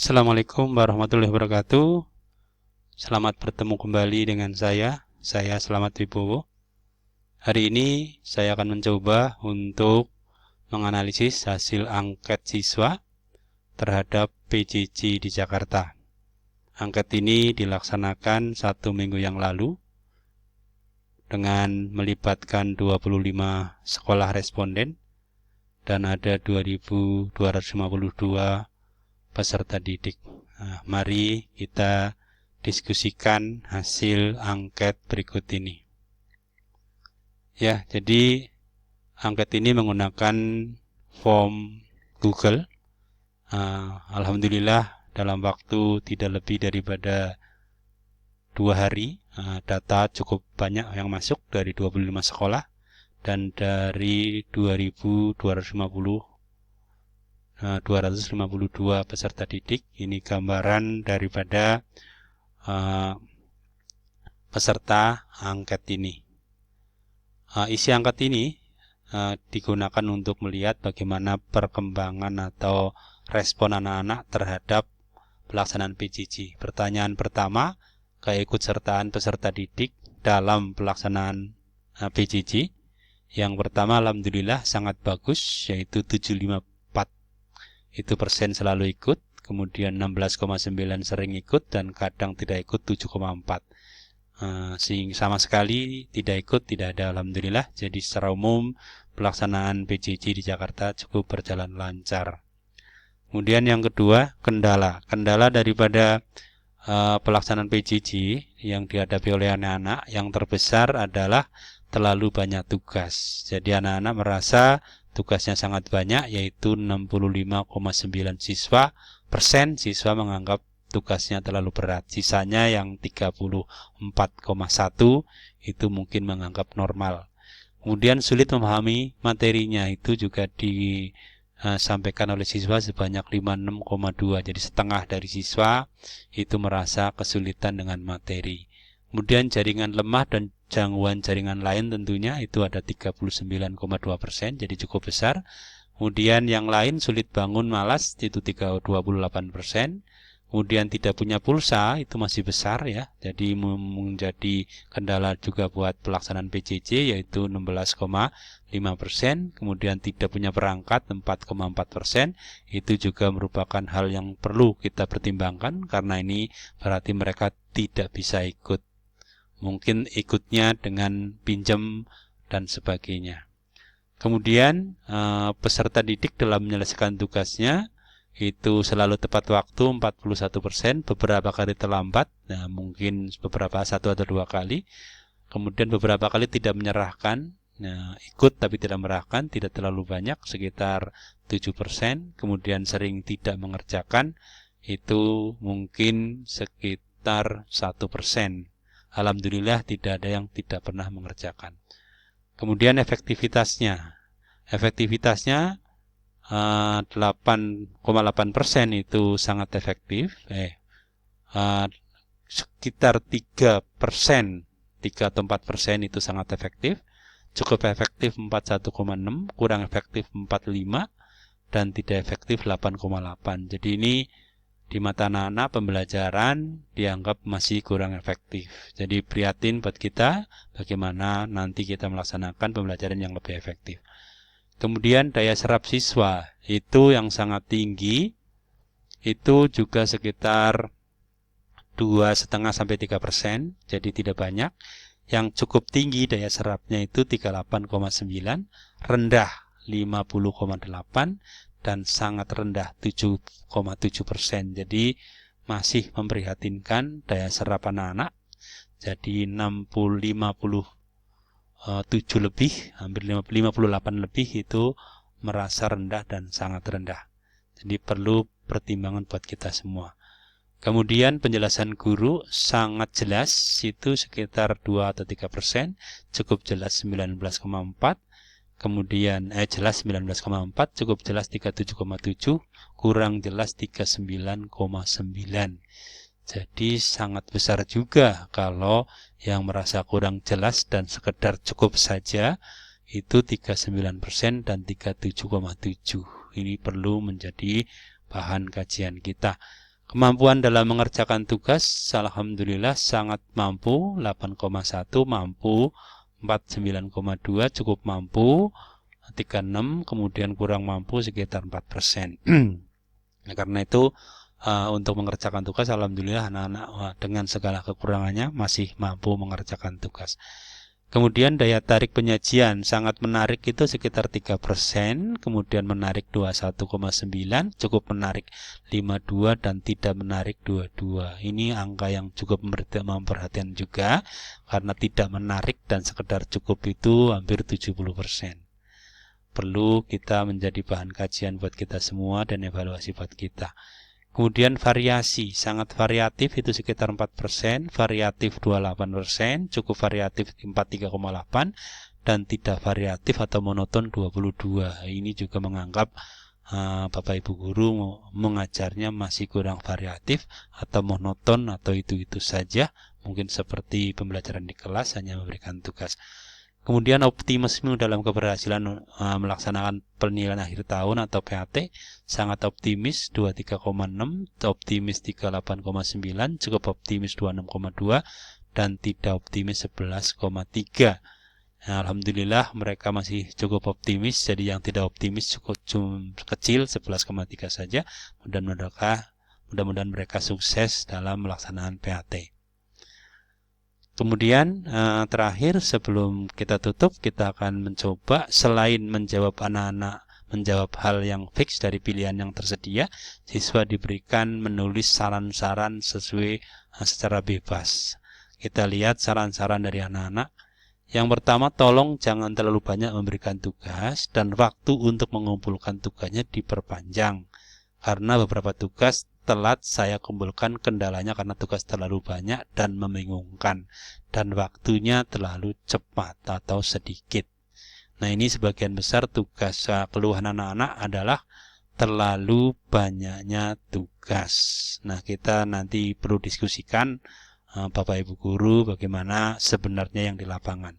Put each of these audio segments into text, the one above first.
Assalamualaikum warahmatullahi wabarakatuh. Selamat bertemu kembali dengan saya Selamat Wibowo. Hari ini saya akan mencoba untuk menganalisis hasil angket siswa terhadap PJJ di Jakarta. Angket ini dilaksanakan 1 minggu yang lalu dengan melibatkan 25 sekolah responden dan ada 2.252 peserta didik. Nah, mari kita diskusikan hasil angket berikut ini. Ya, jadi angket ini menggunakan form Google. Alhamdulillah dalam waktu tidak lebih daripada 2 hari, data cukup banyak yang masuk dari 25 sekolah dan dari 252 peserta didik. Ini gambaran daripada peserta angket ini. Isi angket ini digunakan untuk melihat bagaimana perkembangan atau respon anak-anak terhadap pelaksanaan PJJ. Pertanyaan pertama, keikutsertaan peserta didik dalam pelaksanaan PJJ. Yang pertama, alhamdulillah sangat bagus, yaitu 754 itu persen selalu ikut, kemudian 16,9 sering ikut dan kadang tidak ikut 7,4. Sehingga sama sekali tidak ikut tidak ada, alhamdulillah. Jadi secara umum pelaksanaan PJJ di Jakarta cukup berjalan lancar. Kemudian yang kedua, kendala daripada pelaksanaan PJJ yang dihadapi oleh anak-anak yang terbesar adalah terlalu banyak tugas. Jadi anak-anak merasa tugasnya sangat banyak, yaitu 65,9 siswa menganggap tugasnya terlalu berat. Sisanya yang 34,1 itu mungkin menganggap normal. Kemudian sulit memahami materinya, itu juga disampaikan oleh siswa sebanyak 56,2. Jadi setengah dari siswa itu merasa kesulitan dengan materi. Kemudian jaringan lemah dan gangguan jaringan lain tentunya itu ada 39,2%, jadi cukup besar. Kemudian yang lain sulit bangun, malas, itu 28%. Kemudian tidak punya pulsa, itu masih besar ya. Jadi menjadi kendala juga buat pelaksanaan PJJ, yaitu 16,5%. Kemudian tidak punya perangkat 4,4%. Itu juga merupakan hal yang perlu kita pertimbangkan, karena ini berarti mereka tidak bisa ikut. Mungkin ikutnya dengan pinjam dan sebagainya. Kemudian peserta didik dalam menyelesaikan tugasnya itu selalu tepat waktu 41%, beberapa kali terlambat, mungkin beberapa 1 atau 2 kali. Kemudian beberapa kali tidak menyerahkan, ikut tapi tidak menyerahkan, tidak terlalu banyak, sekitar 7%. Kemudian sering tidak mengerjakan, itu mungkin sekitar 1%. Alhamdulillah tidak ada yang tidak pernah mengerjakan. Kemudian efektivitasnya 8,8% itu sangat efektif. Sekitar 3%, 3 atau 4% itu sangat efektif. Cukup efektif 41,6, kurang efektif 45, dan tidak efektif 8,8. Jadi ini di mata anak-anak pembelajaran dianggap masih kurang efektif. Jadi prihatin buat kita bagaimana nanti kita melaksanakan pembelajaran yang lebih efektif. Kemudian daya serap siswa itu yang sangat tinggi, itu juga sekitar 2,5-3%, jadi tidak banyak. Yang cukup tinggi daya serapnya itu 38,9, rendah 50,8, dan sangat rendah 7,7%. Jadi masih memprihatinkan daya serap anak-anak. Jadi 57 lebih, hampir 58 lebih itu merasa rendah dan sangat rendah. Jadi perlu pertimbangan buat kita semua. Kemudian penjelasan guru sangat jelas, itu sekitar 2 atau 3%, cukup jelas 19,4. Kemudian jelas 19,4, cukup jelas 37,7, kurang jelas 39,9. Jadi sangat besar juga kalau yang merasa kurang jelas dan sekedar cukup saja itu 39% dan 37,7. Ini perlu menjadi bahan kajian kita. Kemampuan dalam mengerjakan tugas, alhamdulillah sangat mampu, 8,1 mampu, 49,2 cukup mampu, 36 kemudian kurang mampu sekitar 4%. Nah, karena itu untuk mengerjakan tugas, alhamdulillah anak-anak dengan segala kekurangannya masih mampu mengerjakan tugas. Kemudian daya tarik penyajian sangat menarik itu sekitar 3%, kemudian menarik 21,9, cukup menarik 52 dan tidak menarik 22. Ini angka yang cukup memperhatikan juga karena tidak menarik dan sekedar cukup itu hampir 70%. Perlu kita menjadi bahan kajian buat kita semua dan evaluasi buat kita. Kemudian variasi, sangat variatif itu sekitar 4%, variatif 28%, cukup variatif 43,8%, dan tidak variatif atau monoton 22%. Ini juga menganggap Bapak Ibu Guru mengajarnya masih kurang variatif atau monoton atau itu-itu saja, mungkin seperti pembelajaran di kelas hanya memberikan tugas. Kemudian optimisme dalam keberhasilan melaksanakan penilaian akhir tahun atau PAT sangat optimis 23,6, optimis 38,9, cukup optimis 26,2 dan tidak optimis 11,3. Nah, alhamdulillah mereka masih cukup optimis, jadi yang tidak optimis cukup kecil 11,3 saja. Mudah-mudahan mereka sukses dalam melaksanakan PAT. Kemudian terakhir sebelum kita tutup, kita akan mencoba selain menjawab anak-anak menjawab hal yang fix dari pilihan yang tersedia, siswa diberikan menulis saran-saran sesuai secara bebas. Kita lihat saran-saran dari anak-anak. Yang pertama, tolong jangan terlalu banyak memberikan tugas dan waktu untuk mengumpulkan tugasnya diperpanjang. Karena beberapa tugas telat saya kumpulkan kendalanya karena tugas terlalu banyak dan membingungkan dan waktunya terlalu cepat atau sedikit. Nah, ini sebagian besar tugas keluhan anak-anak adalah terlalu banyaknya tugas. Nah, kita nanti perlu diskusikan Bapak Ibu Guru bagaimana sebenarnya yang di lapangan.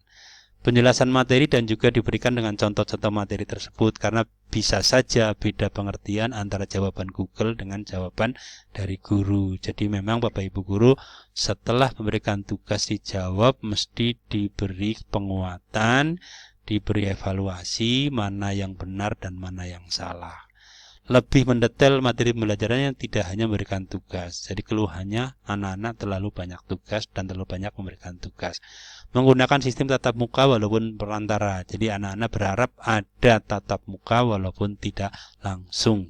Penjelasan materi dan juga diberikan dengan contoh-contoh materi tersebut karena bisa saja beda pengertian antara jawaban Google dengan jawaban dari guru. Jadi memang Bapak Ibu Guru setelah memberikan tugas dijawab mesti diberi penguatan, diberi evaluasi mana yang benar dan mana yang salah. Lebih mendetail materi pembelajarannya tidak hanya memberikan tugas. Jadi keluhannya anak-anak terlalu banyak tugas dan terlalu banyak memberikan tugas. Menggunakan sistem tatap muka walaupun perantara. Jadi anak-anak berharap ada tatap muka walaupun tidak langsung.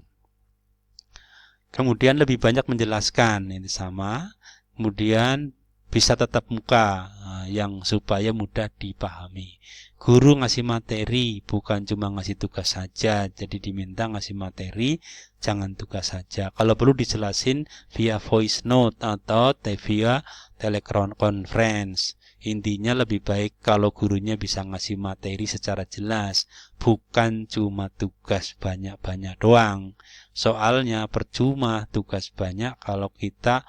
Kemudian lebih banyak menjelaskan, ini sama. Kemudian bisa tatap muka yang supaya mudah dipahami. Guru ngasih materi, bukan cuma ngasih tugas saja. Jadi diminta ngasih materi, jangan tugas saja. Kalau perlu dijelasin via voice note atau via teleconference. Intinya lebih baik kalau gurunya bisa ngasih materi secara jelas, bukan cuma tugas banyak-banyak doang. Soalnya percuma tugas banyak kalau kita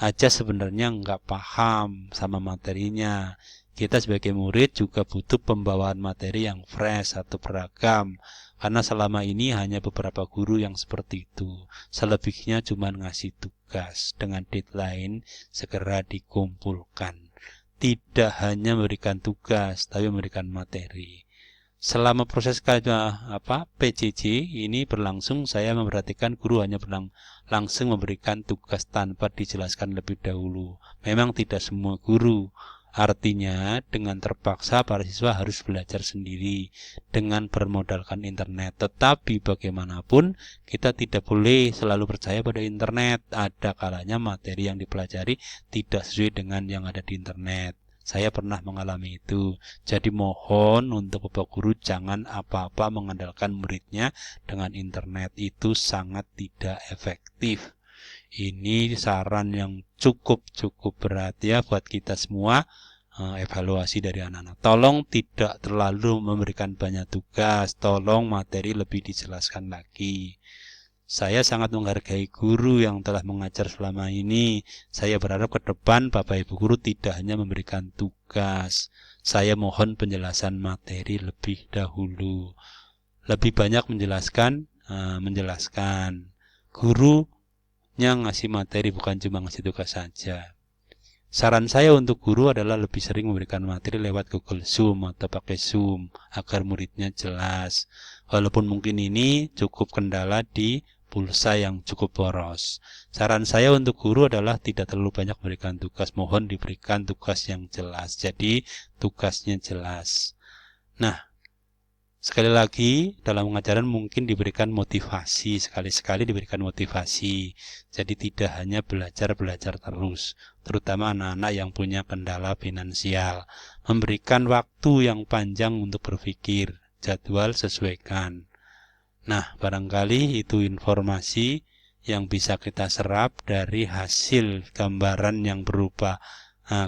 aja sebenarnya nggak paham sama materinya. Kita sebagai murid juga butuh pembawaan materi yang fresh atau beragam. Karena selama ini hanya beberapa guru yang seperti itu. Selebihnya cuma ngasih tugas dengan deadline segera dikumpulkan. Tidak hanya memberikan tugas, tapi memberikan materi. Selama proses PJJ ini berlangsung, saya memperhatikan guru hanya langsung memberikan tugas tanpa dijelaskan lebih dahulu. Memang tidak semua guru. Artinya dengan terpaksa para siswa harus belajar sendiri dengan bermodalkan internet. Tetapi bagaimanapun kita tidak boleh selalu percaya pada internet. Ada kalanya materi yang dipelajari tidak sesuai dengan yang ada di internet. Saya pernah mengalami itu. Jadi mohon untuk Bapak Guru jangan apa-apa mengandalkan muridnya dengan internet. Itu sangat tidak efektif. Ini saran yang cukup berat ya buat kita semua. Evaluasi dari anak-anak. Tolong tidak terlalu memberikan banyak tugas. Tolong materi lebih dijelaskan lagi. Saya sangat menghargai guru yang telah mengajar selama ini. Saya berharap ke depan Bapak Ibu Guru tidak hanya memberikan tugas. Saya mohon penjelasan materi lebih dahulu. Lebih banyak menjelaskan. Guru ngasih materi, bukan cuma ngasih tugas saja. Saran saya untuk guru adalah lebih sering memberikan materi lewat Google Zoom atau pakai Zoom agar muridnya jelas. Walaupun mungkin ini cukup kendala di pulsa yang cukup boros. Saran saya untuk guru adalah tidak terlalu banyak memberikan tugas, mohon diberikan tugas yang jelas. Jadi tugasnya jelas. Nah, sekali lagi, dalam pengajaran mungkin diberikan motivasi, sekali-sekali diberikan motivasi. Jadi tidak hanya belajar-belajar terus, terutama anak-anak yang punya kendala finansial. Memberikan waktu yang panjang untuk berpikir, jadwal sesuaikan. Nah, barangkali itu informasi yang bisa kita serap dari hasil gambaran yang berupa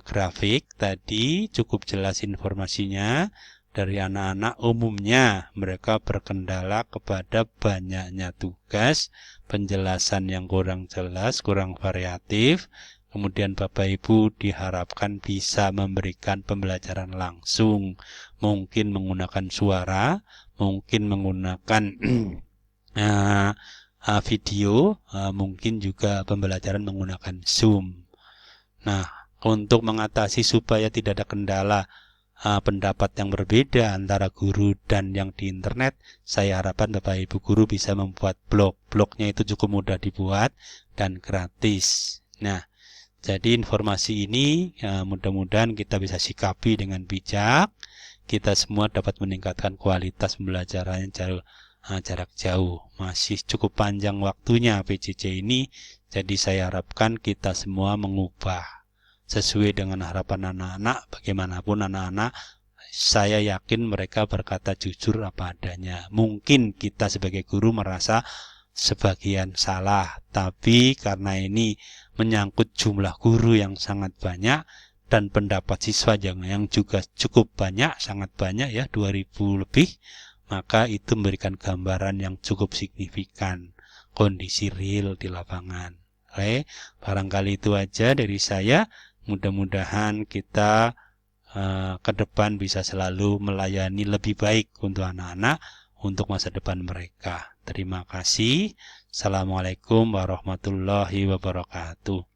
grafik. Tadi cukup jelas informasinya. Dari anak-anak umumnya mereka berkendala kepada banyaknya tugas, penjelasan yang kurang jelas, kurang variatif. Kemudian Bapak Ibu diharapkan bisa memberikan pembelajaran langsung, mungkin menggunakan suara, mungkin menggunakan video, mungkin juga pembelajaran menggunakan Zoom. Nah, untuk mengatasi supaya tidak ada kendala pendapat yang berbeda antara guru dan yang di internet, saya harapkan Bapak Ibu guru bisa membuat blog. Blognya itu cukup mudah dibuat dan gratis. Nah, jadi informasi ini mudah-mudahan kita bisa sikapi dengan bijak. Kita semua dapat meningkatkan kualitas pembelajaran jarak jauh. Masih cukup panjang waktunya PJJ ini, jadi saya harapkan kita semua mengubah sesuai dengan harapan anak-anak. Bagaimanapun anak-anak, saya yakin mereka berkata jujur apa adanya. Mungkin kita sebagai guru merasa sebagian salah, tapi karena ini menyangkut jumlah guru yang sangat banyak dan pendapat siswa yang juga cukup banyak, sangat banyak ya, 2000 lebih, maka itu memberikan gambaran yang cukup signifikan kondisi real di lapangan. Oke, barangkali itu aja dari saya. Mudah-mudahan kita ke depan bisa selalu melayani lebih baik untuk anak-anak, untuk masa depan mereka. Terima kasih. Assalamualaikum warahmatullahi wabarakatuh.